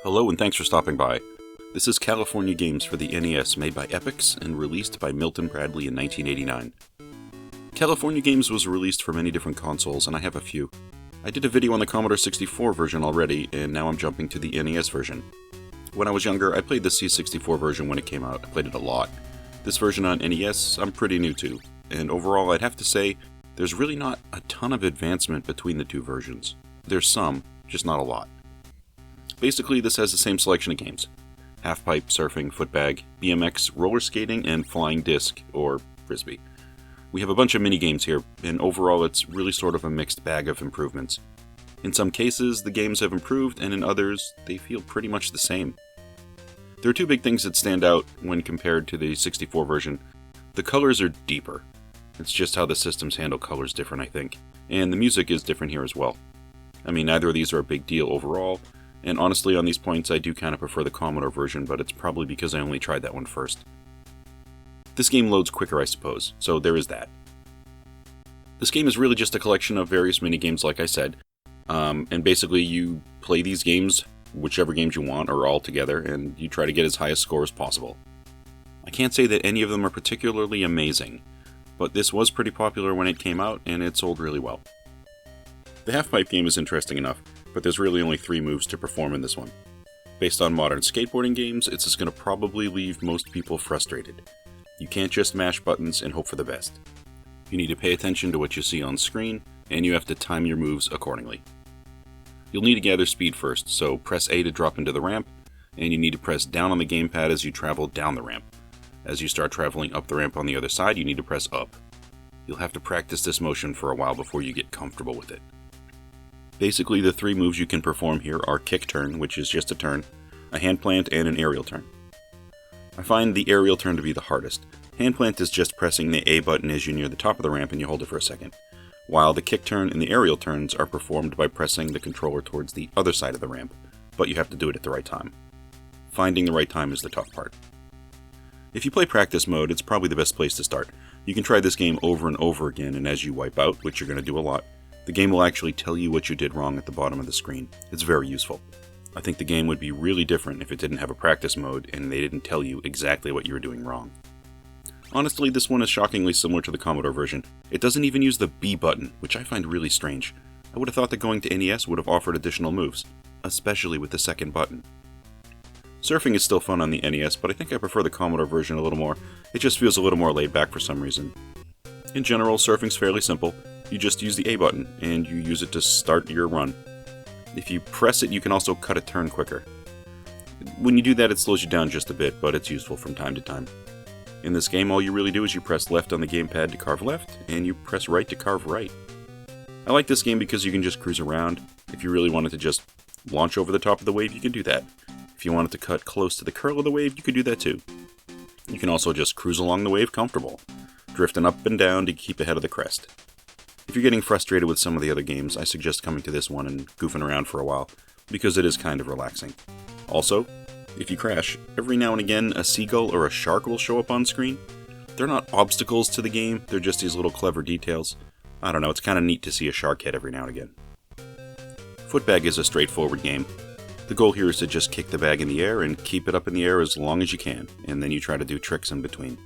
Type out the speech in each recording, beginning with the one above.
Hello and thanks for stopping by. This is California Games for the NES made by Epix and released by Milton Bradley in 1989. California Games was released for many different consoles, and I have a few. I did a video on the Commodore 64 version already, and now I'm jumping to the NES version. When I was younger, I played the C64 version when it came out. I played it a lot. This version on NES, I'm pretty new to, and overall I'd have to say there's really not a ton of advancement between the two versions. There's some, just not a lot. Basically, this has the same selection of games. Halfpipe, surfing, footbag, BMX, roller skating, and flying disc, or frisbee. We have a bunch of mini-games here, and overall it's really sort of a mixed bag of improvements. In some cases, the games have improved, and in others, they feel pretty much the same. There are two big things that stand out when compared to the 64 version. The colors are deeper. It's just how the systems handle colors different, I think. And the music is different here as well. I mean, neither of these are a big deal overall, and honestly on these points I do kind of prefer the Commodore version, but it's probably because I only tried that one first. This game loads quicker, I suppose, so there is that. This game is really just a collection of various mini-games, like I said, and basically you play these games, whichever games you want, or all together, and you try to get as high a score as possible. I can't say that any of them are particularly amazing, but this was pretty popular when it came out, and it sold really well. The halfpipe game is interesting enough, but there's really only 3 moves to perform in this one. Based on modern skateboarding games, it's just going to probably leave most people frustrated. You can't just mash buttons and hope for the best. You need to pay attention to what you see on screen, and you have to time your moves accordingly. You'll need to gather speed first, so press A to drop into the ramp, and you need to press down on the gamepad as you travel down the ramp. As you start traveling up the ramp on the other side, you need to press up. You'll have to practice this motion for a while before you get comfortable with it. Basically, the 3 moves you can perform here are kick turn, which is just a turn, a hand plant, and an aerial turn. I find the aerial turn to be the hardest. Hand plant is just pressing the A button as you near the top of the ramp and you hold it for a second, while the kick turn and the aerial turns are performed by pressing the controller towards the other side of the ramp, but you have to do it at the right time. Finding the right time is the tough part. If you play practice mode, it's probably the best place to start. You can try this game over and over again, and as you wipe out, which you're going to do a lot, the game will actually tell you what you did wrong at the bottom of the screen. It's very useful. I think the game would be really different if it didn't have a practice mode and they didn't tell you exactly what you were doing wrong. Honestly, this one is shockingly similar to the Commodore version. It doesn't even use the B button, which I find really strange. I would have thought that going to NES would have offered additional moves, especially with the second button. Surfing is still fun on the NES, but I think I prefer the Commodore version a little more. It just feels a little more laid back for some reason. In general, surfing's fairly simple. You just use the A button, and you use it to start your run. If you press it, you can also cut a turn quicker. When you do that, it slows you down just a bit, but it's useful from time to time. In this game, all you really do is you press left on the gamepad to carve left, and you press right to carve right. I like this game because you can just cruise around. If you really wanted to just launch over the top of the wave, you can do that. If you wanted to cut close to the curl of the wave, you could do that too. You can also just cruise along the wave comfortable, drifting up and down to keep ahead of the crest. If you're getting frustrated with some of the other games, I suggest coming to this one and goofing around for a while, because it is kind of relaxing. Also, if you crash, every now and again a seagull or a shark will show up on screen. They're not obstacles to the game, they're just these little clever details. I don't know, it's kind of neat to see a shark head every now and again. Footbag is a straightforward game. The goal here is to just kick the bag in the air and keep it up in the air as long as you can, and then you try to do tricks in between.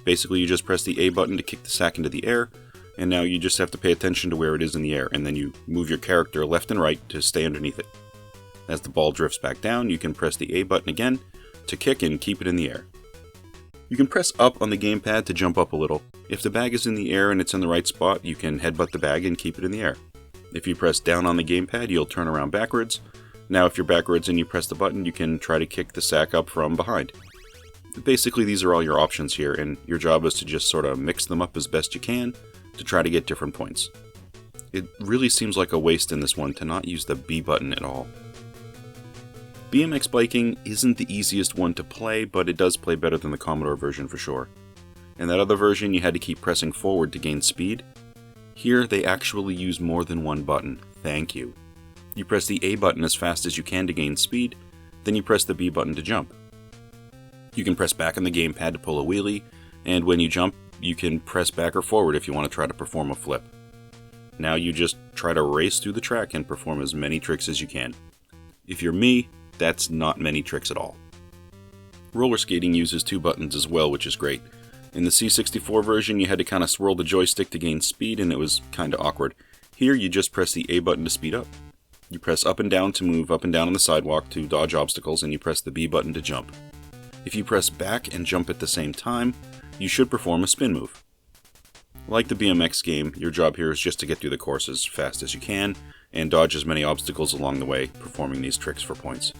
Basically, you just press the A button to kick the sack into the air, and now you just have to pay attention to where it is in the air, and then you move your character left and right to stay underneath it. As the ball drifts back down, you can press the A button again to kick and keep it in the air. You can press up on the gamepad to jump up a little. If the bag is in the air and it's in the right spot, you can headbutt the bag and keep it in the air. If you press down on the gamepad, you'll turn around backwards. Now if you're backwards and you press the button, you can try to kick the sack up from behind. Basically, these are all your options here, and your job is to just sort of mix them up as best you can to try to get different points. It really seems like a waste in this one to not use the B button at all. BMX biking isn't the easiest one to play, but it does play better than the Commodore version for sure. In that other version, you had to keep pressing forward to gain speed. Here, they actually use more than one button. Thank you. You press the A button as fast as you can to gain speed, then you press the B button to jump. You can press back on the gamepad to pull a wheelie, and when you jump, you can press back or forward if you want to try to perform a flip. Now you just try to race through the track and perform as many tricks as you can. If you're me, that's not many tricks at all. Roller skating uses 2 buttons as well, which is great. In the C64 version, you had to kind of swirl the joystick to gain speed, and it was kind of awkward. Here, you just press the A button to speed up. You press up and down to move up and down on the sidewalk to dodge obstacles, and you press the B button to jump. If you press back and jump at the same time, you should perform a spin move. Like the BMX game, your job here is just to get through the course as fast as you can, and dodge as many obstacles along the way, performing these tricks for points.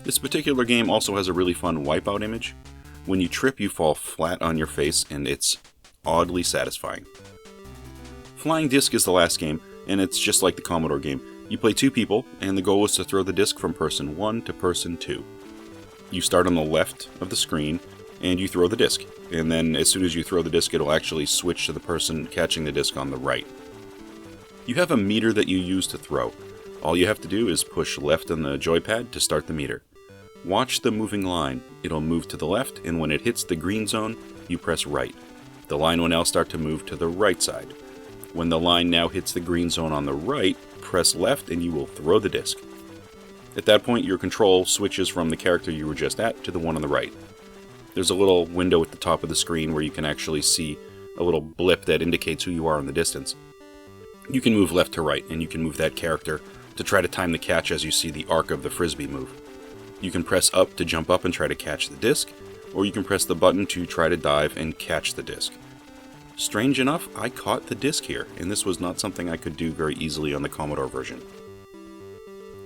This particular game also has a really fun wipeout image. When you trip, you fall flat on your face, and it's oddly satisfying. Flying Disc is the last game, and it's just like the Commodore game. You play 2 people, and the goal is to throw the disc from person 1 to person 2. You start on the left of the screen, and you throw the disc. And then as soon as you throw the disc, it'll actually switch to the person catching the disc on the right. You have a meter that you use to throw. All you have to do is push left on the joypad to start the meter. Watch the moving line. It'll move to the left, and when it hits the green zone, you press right. The line will now start to move to the right side. When the line now hits the green zone on the right, press left and you will throw the disc. At that point, your control switches from the character you were just at to the one on the right. There's a little window at the top of the screen where you can actually see a little blip that indicates who you are in the distance. You can move left to right, and you can move that character to try to time the catch as you see the arc of the frisbee move. You can press up to jump up and try to catch the disc, or you can press the button to try to dive and catch the disc. Strange enough, I caught the disc here, and this was not something I could do very easily on the Commodore version.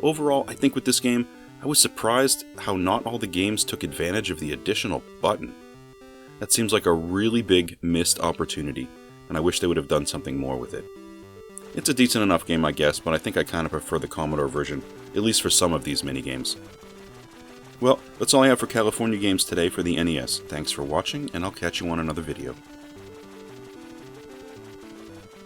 Overall, I think with this game, I was surprised how not all the games took advantage of the additional button. That seems like a really big missed opportunity, and I wish they would have done something more with it. It's a decent enough game, I guess, but I think I kind of prefer the Commodore version, at least for some of these mini-games. Well, that's all I have for California Games today for the NES. Thanks for watching, and I'll catch you on another video.